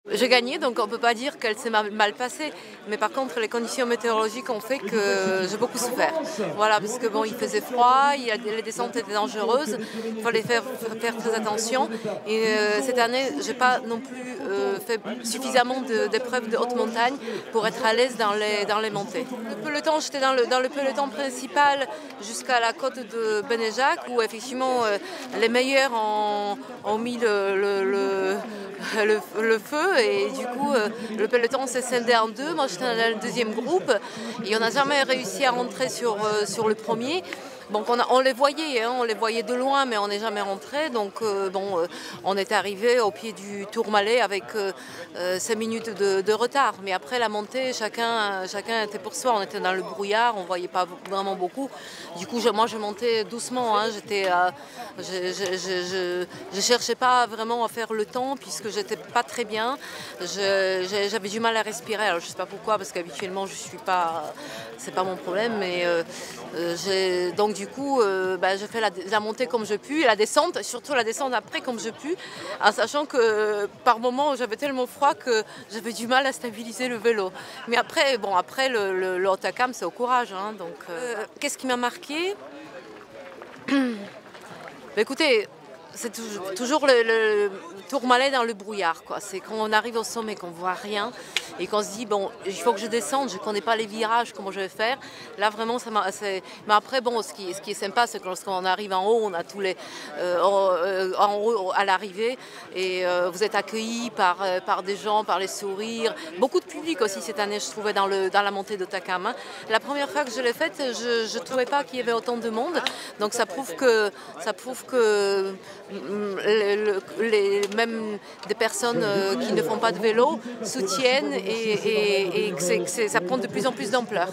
J'ai gagné, donc on ne peut pas dire qu'elle s'est mal passée. Mais par contre, les conditions météorologiques ont fait que j'ai beaucoup souffert. Voilà, parce que bon, il faisait froid, les descentes étaient dangereuses, il fallait faire très attention. Et cette année, je n'ai pas non plus fait suffisamment d'épreuves de haute montagne pour être à l'aise dans les montées. Le peloton, j'étais dans le peloton principal jusqu'à la côte de Benéjac, où effectivement les meilleurs ont mis le feu, et du coup le peloton s'est scindé en deux. Moi j'étais dans le deuxième groupe et on n'a jamais réussi à rentrer sur le premier. Donc on les voyait, on les voyait de loin, mais on n'est jamais rentré. Donc on est arrivé au pied du Tourmalet avec 5 minutes de retard. Mais après la montée, chacun était pour soi. On était dans le brouillard, on ne voyait pas vraiment beaucoup. Du coup, moi je montais doucement. Je cherchais pas vraiment à faire le temps puisque j'étais pas très bien. J'avais du mal à respirer. Alors je sais pas pourquoi, parce qu'habituellement je suis pas, c'est pas mon problème. Mais donc du coup, j'ai fait la montée comme je puis, et la descente, surtout la descente après comme je puis, en sachant que par moments j'avais tellement froid que j'avais du mal à stabiliser le vélo. Mais après, le Hautacam, c'est au courage. Qu'est-ce qui m'a marqué? Écoutez, c'est toujours le Tourmalet dans le brouillard, quoi. C'est quand on arrive au sommet qu'on ne voit rien et qu'on se dit, bon, il faut que je descende, je ne connais pas les virages, comment je vais faire. Là, vraiment, mais après, bon, ce qui est sympa, c'est que lorsqu'on arrive en haut, on a tous les... en haut, à l'arrivée, et vous êtes accueillis par des gens, par les sourires. Beaucoup de public aussi cette année, je trouvais, dans la montée d'Hautacam. La première fois que je l'ai faite, je ne trouvais pas qu'il y avait autant de monde. Donc ça prouve que même des personnes qui ne font pas de vélo soutiennent, et que ça prend de plus en plus d'ampleur.